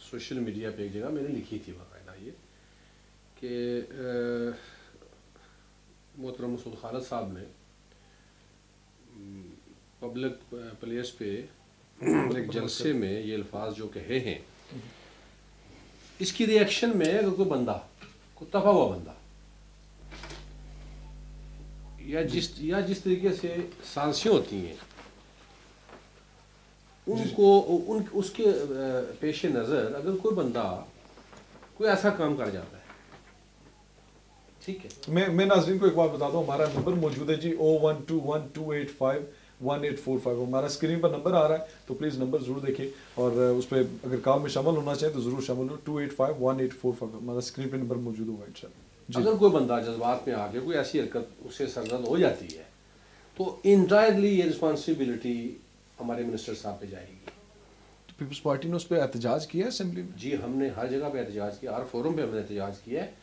सोशल मीडिया पे एक जगह मैंने लिखी थी बाकायदा, ये कि मोहतरम मसूद खालिद साहब ने पब्लिक प्लेस पे एक जलसे में ये अल्फाज जो कहे हैं, इसकी रिएक्शन में अगर कोई बंदा, कोई तफा हुआ बंदा या जिस तरीके से साजिशें होती हैं उसके पेश नज़र अगर कोई बंदा कोई ऐसा काम कर जाता है, ठीक है। मैं नाज़रीन को एक बात बता दूं, हमारा नंबर मौजूद है जी 01212851845, हमारा स्क्रीन पर नंबर आ रहा है, तो प्लीज़ नंबर ज़रूर देखिए और उस पर अगर कॉल में शामिल होना चाहें तो ज़रूर शामिल हो। 2851845 हमारा स्क्रीन पर नंबर मौजूद होगा इंशाल्लाह। अगर कोई बंदा जज्बात में आके कोई ऐसी हरकत उससे सरजद हो जाती है तो इंटायरली ये रिस्पॉन्सिबिलिटी हमारे मिनिस्टर साहब पे जाएगी। तो पीपल्स पार्टी ने उस पर एहतजाज किया है असेंबली में? जी, हमने हर जगह पे एहतजाज किया, हर फोरम पे हमने एहतजाज किया है।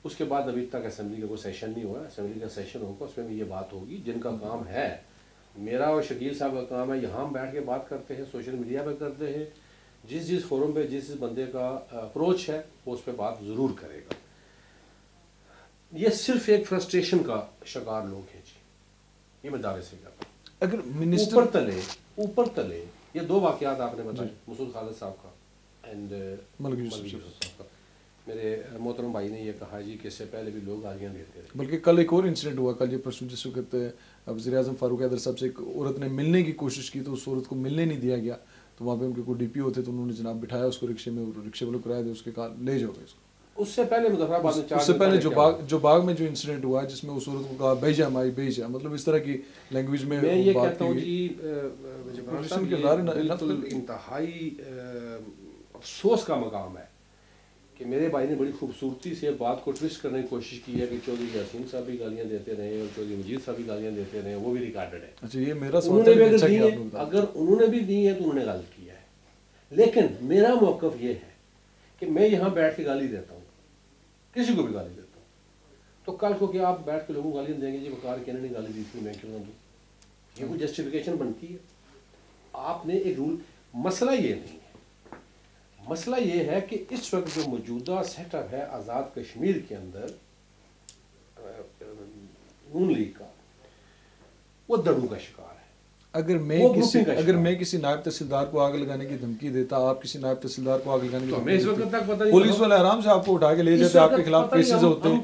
उसके बाद अभी तक असेंबली का कोई सेशन नहीं हुआ, असेंबली का सेशन होगा उसमें भी ये बात होगी। जिनका काम है, मेरा और शकील साहब का काम है, यहाँ हम बैठ के बात करते हैं, सोशल मीडिया पे करते हैं, जिस फोरम पे जिस बंदे का अप्रोच है वो उस पर बात ज़रूर करेगा। ये सिर्फ एक फ्रस्ट्रेशन का शिकार लोग हैं जी, ये मैं दावे से कहता हूँ। अगर मिनिस्टर ऊपर तले ये दो वाक़यात आपने बताए, मसूद खालिद साहब का एंड मलिक यूसुफ साहब का, मेरे मोहतरम भाई ने ये कहा जी कि इससे पहले भी लोग गालियाँ देते रहे। बल्कि कल एक और इंसिडेंट हुआ, कल ये परसों जिस वक्त वज़ीर आज़म फारूक हैदर साहब से एक औरत ने मिलने की कोशिश की तो उस औरत को मिलने नहीं दिया गया, तो वहाँ पे उनके कोई डीपीओ थे तो उन्होंने जनाब बिठाया उसको रिक्शे में, रिक्शे वालों कराया दे, उसके कहा ले जाओगे इसको। उससे पहले मुजफ्फराबाद में उससे पहले जो बाग में जो इंसिडेंट हुआ जिसमें उस औरत को कहा भेजा माई भेजा, मतलब इस तरह की लैंग्वेज में मैं ये कहता हूँ जी, बिल्कुल इंतहाई अफसोस का मकाम है कि मेरे भाई ने बड़ी खूबसूरती से बात को ट्विस्ट करने की कोशिश की है कि चौधरी यासीन साहब भी गालियाँ देते रहे और चौधरी मजीद साहब भी गालियाँ देते रहे, वो भी रिकॉर्डेड है। अच्छा, ये मेरा अगर उन्होंने भी दी है तो उन्होंने गलत किया है, लेकिन मेरा मौक़िफ़ ये है कि मैं यहाँ बैठ के गाली देता हूँ, किसी को भी गाली देता हूँ, तो कल को क्या आप बैठ के लोगों को गालियाँ देंगे जी वकार कहने ने गाली दी थी मैं क्यों ना दूँ? ये कोई जस्टिफिकेशन बनती है? आपने एक रूल, मसला ये नहीं है, مسئلہ یہ ہے کہ اس وقت جو موجودہ سیٹ اپ ہے آزاد کشمیر کے اندر نون لیگ کا، وہ دڑوں کا شکار ہے. اگر میں کسی نائب تحصیلدار کو آگ لگانے کی دھمکی دیتا، آپ کسی نائب تحصیلدار کو آگ لگانے کی ہمیں اس وقت تک پتہ نہیں، پولیس والے آرام سے آپ کو اٹھا کے لے جاتے، آپ کے خلاف کیسز ہوتے ہیں،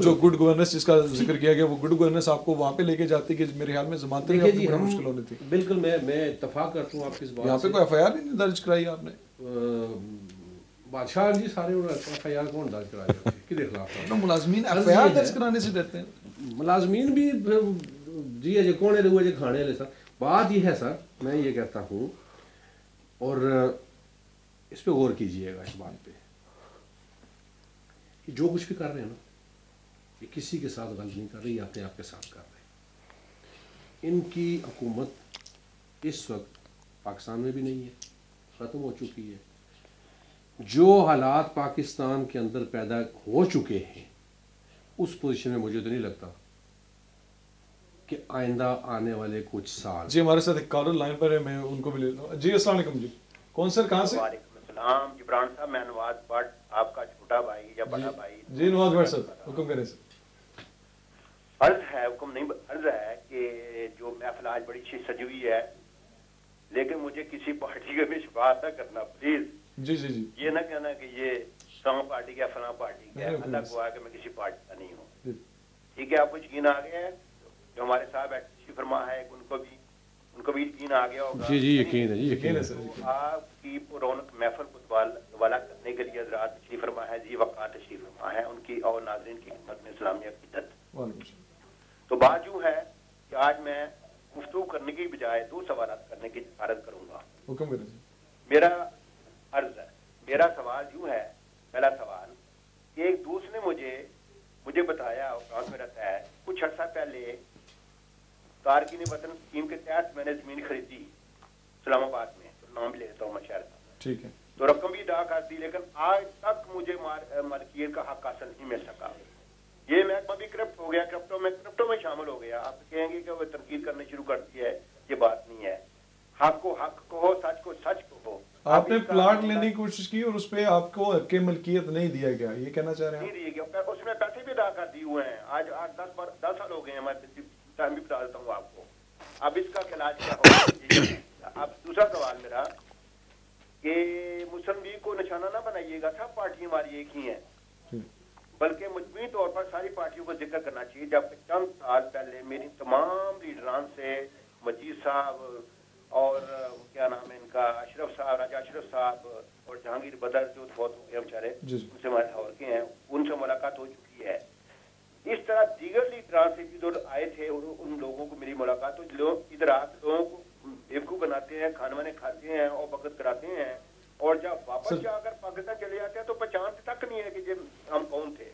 جو گڈ گورننس جس کا ذکر کیا گیا، وہ گڈ گورننس آپ کو وہاں پہ لے کے جاتی کہ میرے خیال میں ضمانتیں جی مشکل ہونی تھی. بالکل میں اتفاق کرتا ہوں آپ کی اس بات. یہاں پہ کوئی ایف آئی آر نہیں درج کرائی آپ نے؟ بادشاہ جی سارے ایف آئی آر کون درج کرایا کدے خلاف؟ ملازمین ایف آئی آر درج کرانے سے ڈرتے ہیں. ملازمین بھی جی اجے کونے لگو اجے کھانے لے. سر بات یہ ہے سر، میں یہ کہتا ہوں اور اس پہ غور کیجئے گا، اس بات پہ کہ جو کچھ بھی کر رہے ہیں نا، یہ کسی کے ساتھ غلط نہیں کر رہے، یہ اپنے آپ کے ساتھ کر رہے ہیں. ان کی حکومت اس وقت پاکستان میں بھی نہیں ہے، ختم ہو چکی ہے. جو حالات پاکستان کے اندر پیدا ہو چکے ہیں اس پوزیشن میں مجھے تو نہیں لگتا کہ آئندہ آنے والے کچھ سال. جی ہمارے ساتھ ایک کالر لائن پر ہے، میں ان کو بھی لیتا ہوں. جی السلام علیکم. جی کون سر، کہاں سے؟ وعلیکم السلام جبران صاحب، میں نواز بٹ، آپ کا چھوٹا بھائی یا بڑا بھائی. جی نواز بٹ صاحب حکم کریں سر. عرض ہے، حکم نہیں، عرض ہے کہ جو محفل آج بڑی اچھی سجی ہوئی ہے، لیکن مجھے کسی پارٹی کا بھی شفاعت نہ کرنا پلیز. جی جی جی یہ نہ کہنا کہ یہ فلاں پارٹی کا فلاں پارٹی کا. اللہ کو ہے کہ میں کسی پارٹی کا نہیں ہوں. ٹھیک ہے، آپ کو یقین آ گیا ہے جو ہمارے صاحب تشریف فرما ہے، ان کو بھی یقین آ گیا ہوگا. جی جی یقین ہے، جی یقین ہے سر. آپ کی رونق محفل کو دوبارہ کرنے کے لیے حضرات تشریف فرما ہے، جی وقار تشریف فرما ہے، ان کی اور ناظرین کی خدمت میں اسلامی عقیدت. تو بات یوں ہے کہ آج میں گفتگو کرنے کی بجائے دو سوالات کرنے کی عرض کروں گا. حکم کریں. میرا عرض ہے، میرا سوال یوں ہے. پہلا سوال کہ ایک دوست نے مجھے بتایا، فرانس میں رہتا ہے، کچھ عرصہ پہلے تارکین وطن اسکیم کے تحت میں نے زمین خریدی اسلام آباد میں، نام بھی لے لیتا ہوں میں شہر کا. ٹھیک ہے. تو رقم بھی ادا کر دی، لیکن آج تک مجھے مالکیت کا حق حاصل نہیں مل سکا. یہ محکمہ بھی کرپٹ ہو گیا، کرپٹوں میں شامل ہو گیا. آپ کہیں گے کہ وہ تنقید کرنے شروع کر دی ہے، یہ بات نہیں ہے. حق کو حق کہو، سچ کو سچ کہو. آپ نے پلاٹ لینے کی کوشش کی اور اس پہ آپ کو حق ملکیت نہیں دیا گیا، یہ کہنا چاہ رہے ہیں؟ نہیں دیا گیا، اس میں پیسے بھی ادا کر دیے ہوئے ہیں. آج 10 سال ہو گئے ہیں، میں ٹائم بھی بتا دیتا ہوں آپ کو. اب اس کا علاج کیا ہوگا؟ اب دوسرا سوال میرا کہ مسلم لیگ کو نشانہ نہ بنائیے گا، سب پارٹیاں ہماری ایک ہی ہیں، بلکہ مجموعی طور پر ساری پارٹیوں کو ذکر کرنا چاہیے. جب چند سال پہلے میری تمام لیڈران سے مجید صاحب اور کیا نام ہے ان کا، اشرف صاحب، راجہ اشرف صاحب اور جہانگیر بدر جو فوت ہو گئے بیچارے، ان سے لاہور کے ہیں، ان سے ملاقات ہو چکی ہے. اس طرح دیگر لیڈران سے بھی جو آئے تھے ان لوگوں کو میری ملاقات، تو لوگ ادھر آتے لوگوں کو بیوقوف بناتے ہیں، کھانے وانے کھاتے ہیں اور وقت کراتے ہیں، اور جب واپس جا کر پاکستان چلے جاتے ہیں تو پہچان تک نہیں ہے کہ ہم کون تھے.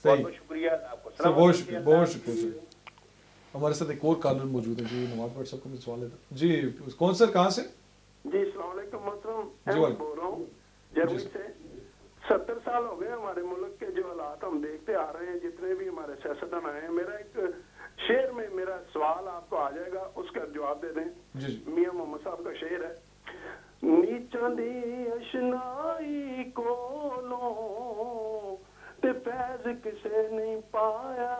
بہت بہت شکریہ آپ کو. بہت شکریہ، بہت شکریہ سر. ہمارے ساتھ ایک اور کالر موجود ہے. جی نواز بٹ صاحب کو میں سوال لیتا ہوں. جی کون سر، کہاں سے؟ جی السلام علیکم محترم، بول رہا ہوں جرمنی سے. 70 سال ہو گئے ہمارے ملک کے جو حالات ہم دیکھتے آ رہے ہیں، جتنے بھی ہمارے سیاستدان آئے ہیں. میرا ایک شعر میں میرا سوال آپ کو آ جائے گا، اس کا جواب دے دیں. میاں محمد صاحب کا شعر ہے: نیچاں دی اشنائی کولوں تے فیض کسے نہیں پایا،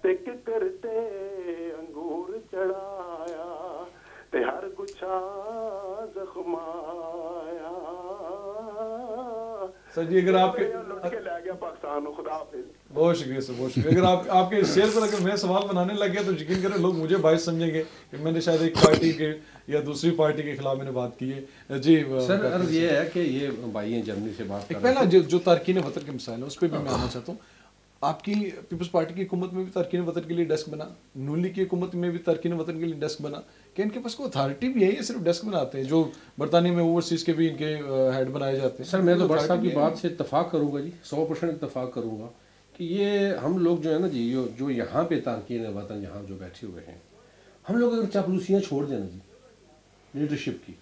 تے کرتے انگور چڑھایا، تے ہر گچھا زخمایا. سر جی اگر آپ کے لٹ کے لے گیا پاکستان، خدا حافظ. بہت شکریہ سر، بہت شکریہ. اگر آپ کے شعر پر اگر میں سوال بنانے لگ گیا تو یقین کریں لوگ مجھے باعث سمجھیں گے کہ میں نے شاید ایک پارٹی کے یا دوسری پارٹی کے خلاف میں نے بات کی ہے. جی سر عرض یہ ہے کہ یہ بھائی ہیں جرمنی سے بات کر رہے ہیں. پہلا جو تارکین وطن کے مسائل ہیں اس پہ بھی میں آنا چاہتا ہوں. آپ کی پیپلز پارٹی کی حکومت میں بھی تارکین وطن کے لیے ڈیسک بنا، نون لیگ کی حکومت میں بھی تارکین وطن کے لیے ڈیسک بنا. کہ ان کے پاس کوئی اتھارٹی بھی ہے یا صرف ڈیسک بناتے ہیں؟ جو برطانیہ میں اوورسیز کے بھی ان کے ہیڈ بنائے جاتے ہیں. سر میں تو بٹ صاحب کی بات سے اتفاق کروں گا جی، 100% اتفاق کروں گا کہ یہ ہم لوگ جو ہے نا جی، جو یہاں پہ تارکین وطن یہاں جو بیٹھے ہوئے ہیں، ہم لوگ اگر چاپلوسیاں چھوڑ دیں نا جی لیڈرشپ کی،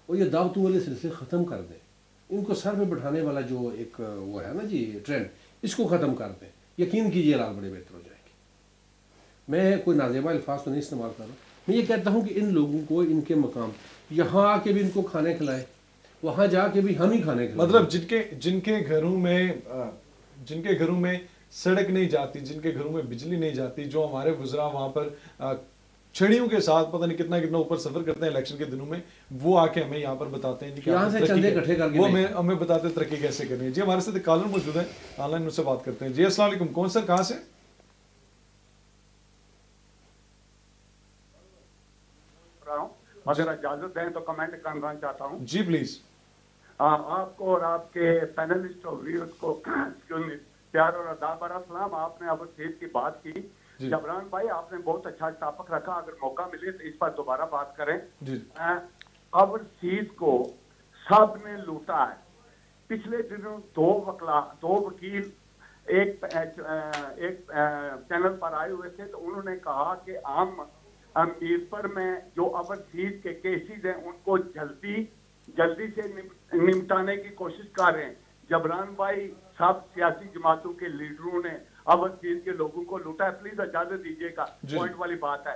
اور یہ دعوتوں والے سلسلے ختم کر دیں، ان کو سر میں بٹھانے والا جو ایک وہ ہے نا جی ٹرینڈ، اس کو ختم کر دیں، یقین کیجیے حالات بڑے بہتر ہو جائیں گے. میں کوئی نازیبا الفاظ تو نہیں استعمال کر رہا، میں یہ کہتا ہوں کہ ان لوگوں کو ان کے مقام یہاں آ کے بھی ان کو کھانے کھلائیں، वहाँ जाके भी हम ही खाने खिलाएंगे। मतलब जिनके घरों में सड़क नहीं जाती, जिनके घरों में बिजली नहीं जाती, जो हमारे गुजरा वहां पर छड़ियों के साथ पता नहीं कितना ऊपर सफर करते हैं इलेक्शन के दिनों में, वो आके हमें यहाँ पर बताते हैं कि यहाँ से चंदे इकट्ठे करके वो हमें बताते हैं तरक्की कैसे करनी है। जी हमारे साथ एक कॉलर मौजूद है, ऑनलाइन उनसे बात करते हैं। जी अस्सलाम वालेकुम, कौन सर, कहाँ से? अगर इजाजत दें तो कमेंट करना चाहता हूँ। जी प्लीज। आपको और आपके पैनलिस्ट और व्यूअर्स को प्यार और अदाब सलाम। आपने अब सीट की बात की, जबरान भाई आपने बहुत अच्छा टॉपिक रखा, अगर मौका मिले तो इस पर दोबारा बात करें। अब सीट को सब ने लूटा है। पिछले दिनों दो वकील एक चैनल पर आए हुए थे, तो उन्होंने कहा कि हम मीरपुर में जो ओवरसीज के केसेस हैं उनको जल्दी से निपटाने की कोशिश कर रहे हैं। जबरान भाई सब सियासी जमातों के लीडरों ने ओवरसीज के लोगों को लूटा है। प्लीज इजाजत दीजिएगा, पॉइंट वाली बात है।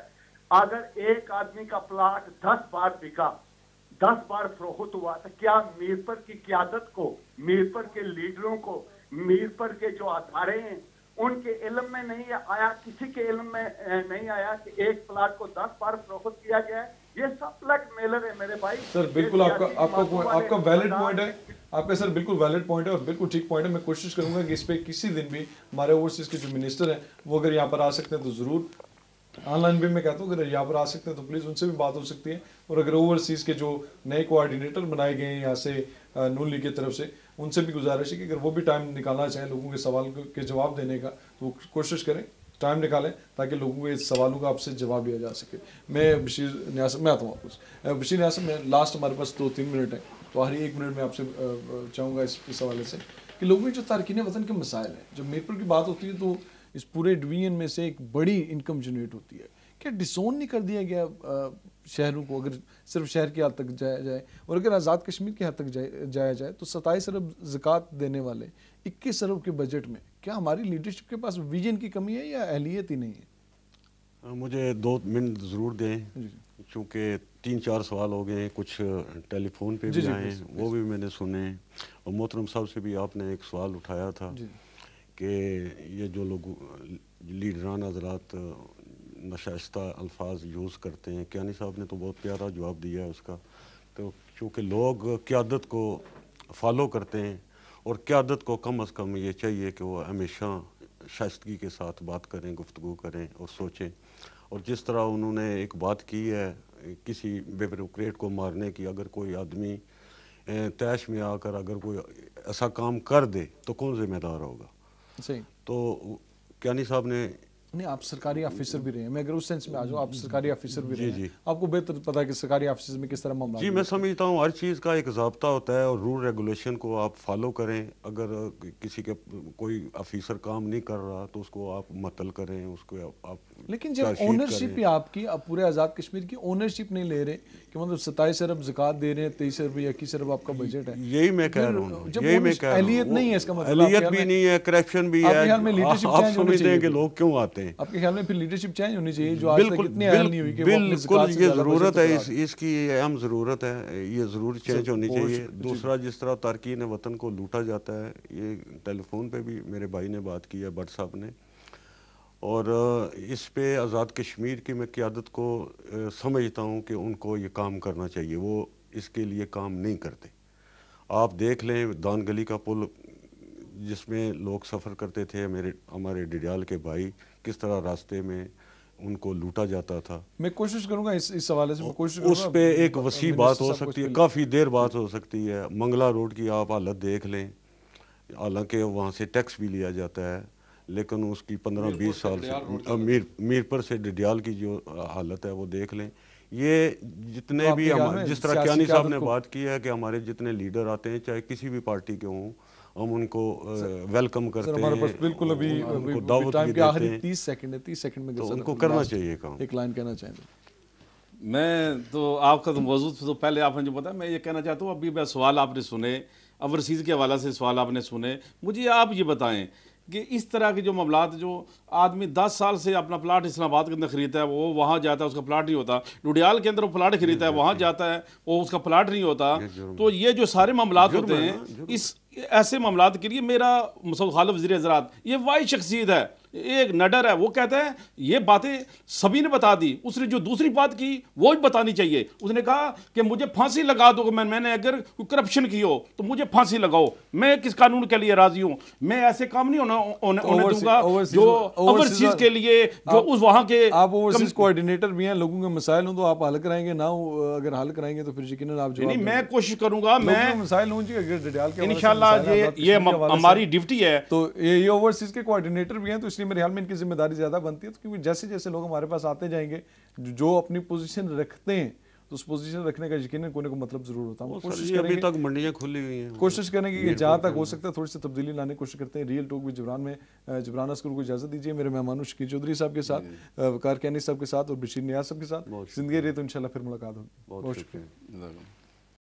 अगर एक आदमी का प्लाट 10 बार बिका, 10 बार फरोख्त हुआ, तो क्या मीरपुर की क़यादत को, मीरपुर के लीडरों को, मीरपुर के जो अदारे हैं उनके इल्म में नहीं आया, किसी के इल्म में नहीं आया कि एक प्लाट को 10 बार फरोख्त किया गया है? ये सब ब्लैक मेलर है मेरे भाई। सर बिल्कुल आपका वैलिड पॉइंट है, आपका सर बिल्कुल वैलिड पॉइंट है और बिल्कुल ठीक पॉइंट है। मैं कोशिश करूंगा कि इस पे किसी दिन भी हमारे ओवरसीज के जो मिनिस्टर हैं वो अगर यहाँ पर आ सकते हैं तो जरूर, ऑनलाइन भी मैं कहता हूँ अगर यहाँ पर आ सकते हैं तो प्लीज़ उनसे भी बात हो सकती है। और अगर ओवरसीज़ के जो नए कोऑर्डिनेटर बनाए गए हैं यहाँ से नून लीग की तरफ से, उनसे भी गुजारिश है कि अगर वो भी टाइम निकालना चाहें लोगों के सवाल के जवाब देने का, तो वो कोशिश करें, टाइम निकालें, ताकि लोगों के सवालों का आपसे जवाब दिया जा सके। मैं बशीर न्यास, मैं आता हूँ आपको बशीर न्यास, में लास्ट हमारे पास 2-3 मिनट है, तो आखिरी 1 मिनट में आपसे चाहूँगा इस हवाले से कि लोगों में जो तारकीन वतन के मसाइल हैं, जब मीरपुर की बात होती है तो इस पूरे डिवीजन में से एक बड़ी इनकम जनरेट होती है। क्या डिसोन नहीं कर दिया गया शहरों को? अगर सिर्फ शहर की हद तक जाया जाए और अगर आज़ाद कश्मीर की हद तक जाया जाए तो 27 अरब ज़कात देने वाले 21 अरब के बजट में क्या हमारी लीडरशिप के पास विजन की कमी है या अहलियत ही नहीं है? मुझे 2 मिनट ज़रूर दें, चूँकि 3-4 सवाल हो गए, कुछ टेलीफोन पे भी आए, वो भी मैंने सुने, और मोहतरम साहब से भी आपने एक सवाल उठाया था कि ये जो लोग लीडरान हज़रात नशास्ता अल्फाज यूज़ करते हैं, कियानी साहब ने तो बहुत प्यारा जवाब दिया है उसका। तो चूँकि लोग क़यादत को फॉलो करते हैं और क़यादत को कम अज़ कम ये चाहिए कि वो हमेशा शाइस्तगी के साथ बात करें, गुफ्तगू करें और सोचें। और जिस तरह उन्होंने एक बात की है किसी ब्यूरोक्रेट को मारने की, अगर कोई आदमी तैश में आकर अगर कोई ऐसा काम कर दे तो कौन ज़िम्मेदार होगा? सही। तो कियानी साहब ने, नहीं, आप सरकारी ऑफिसर भी रहे हैं, मैं अगर उस सेंस में आ जाऊँ, आप सरकारी ऑफिसर भी रहे हैं, आपको बेहतर पता है कि सरकारी ऑफिस में किस तरह मामला। जी, मैं समझता हूँ हर चीज़ का एक ज़ाब्ता होता है और रूल रेगुलेशन को आप फॉलो करें। अगर किसी के कोई ऑफिसर काम नहीं कर रहा तो उसको आप मतल करें, उसको आप लेकिन जब ओनरशिप ही आपकी, आप पूरे आज़ाद कश्मीर की ओनरशिप नहीं ले रहे कि मतलब 27 अरब ज़कात दे रहे हैं, 23 अरब या 21 अरब आपका बजट है, यही मैं कह रहा हूँ, यही मैं कह रहा हूँ। अहलियत नहीं है इसका मतलब, अहलियत भी नहीं है, करप्शन भी है। आप समझते हैं कि लोग क्यों आते हैं? आपके ख्याल में फिर लीडरशिप चेंज होनी चाहिए जो आज तक इतनी अहम नहीं हुई कि बिल्कुल ये ज़रूरत है, इसकी अहम ज़रूरत है, ये ज़रूर चेंज होनी चाहिए। दूसरा, जिस तरह तारकीन वतन को लूटा जाता है, ये टेलीफोन पे भी मेरे भाई ने बात की है, भट्ट साहब ने, और इस पे आज़ाद कश्मीर की मैं क़यादत को समझता हूँ कि उनको ये काम करना चाहिए, वो इसके लिए काम नहीं करते। आप देख लें दान गली का पुल जिसमें लोग सफ़र करते थे, हमारे डिडियाल के भाई, किस तरह रास्ते में उनको लूटा जाता था। मैं कोशिश करूंगा इस हवाले से, मैं कोशिश करूंगा, उस पे एक वसी बात हो सकती है, काफ़ी देर बात हो सकती है। मंगला रोड की आप हालत देख लें, हालांकि वहाँ से टैक्स भी लिया जाता है, लेकिन उसकी 15-20 साल से मीरपुर से डिडियाल की जो हालत है वो देख लें। ये जितने भी जिस तरह कियानी साहब ने बात की है कि हमारे जितने लीडर आते हैं, चाहे किसी भी पार्टी के हों, हम उनको वेलकम करते हैं। हमारे पास बिल्कुल अभी दावत भी देते हैं। 30 सेकंड है, 30 सेकंड में तो उनको करना चाहिए काम। एक लाइन कहना चाहेंगे? मैं तो आपका तो मौजूद तो पहले आपने जो बताया, मैं ये कहना चाहता हूँ, अभी मैं सवाल आपने सुने, ओवरसीज़ के हवाला से सवाल आपने सुने, मुझे आप ये बताएं کہ اس طرح کے جو معاملات جو آدمی 10 سال سے اپنا پلاٹ اسلام آباد کے اندر خریدتا ہے وہ وہاں جاتا ہے اس کا پلاٹ نہیں ہوتا، ڈوڈیال کے اندر وہ پلاٹ خریدتا ہے وہاں جاتا ہے وہ اس کا پلاٹ نہیں ہوتا، تو یہ جو سارے معاملات ہوتے ہیں اس ایسے معاملات کے لیے میرا مصعب خالد وزیر زراعت یہ واحد شخصیت ہے، ایک نڈر ہے، وہ کہتا ہے یہ باتیں سبھی نے بتا دی، اس نے جو دوسری بات کی وہ بھی بتانی چاہیے، اس نے کہا کہ مجھے پھانسی لگا دو، میں نے اگر کرپشن کی ہو تو مجھے پھانسی لگاؤ، میں کس قانون کے لیے راضی ہوں، میں ایسے کام نہیں ہونے دوں گا جو اوورسیز کے لیے جو اس وہاں کے آپ اوورسیز کوآرڈینیٹر بھی ہیں، لوگوں کے مسائل ہوں تو آپ حل کرائیں گے، نہ اگر حل کرائیں گے تو پھر یقیناً آپ نہیں میں کوشش کروں گا، میں مسائل ہوں جی اگر ڈڈیال کے انشاءاللہ یہ ہماری ڈیوٹی ہے، تو یہ اوورسیز کے کوآرڈینیٹر بھی ہیں، تو اس لیے میرے خیال میں ان کی ذمہ داری زیادہ بنتی ہے، کیونکہ جیسے جیسے لوگ ہمارے پاس آتے جائیں گے جو اپنی پوزیشن رکھتے ہیں تو اس پوزیشن رکھنے کا یقیناً کوئی نہ کوئی مطلب ضرور ہوتا ہے، کوشش کریں ابھی گے تک منڈیاں کھلی ہوئی ہیں، کوشش کریں گے کہ جہاں تک ہو سکتا ہے تھوڑی سی تبدیلی لانے کی کوشش کرتے ہیں۔ ریئل ٹاک ود جبران میں جبران اصغر کو اجازت دیجیے، میرے مہمانوں شکیل چودھری صاحب کے ساتھ، وقار کینی صاحب کے ساتھ اور بشیر نیاز صاحب کے ساتھ، زندگی رہے تو انشاءاللہ پھر ملاقات ہوگی۔ بہت شکریہ۔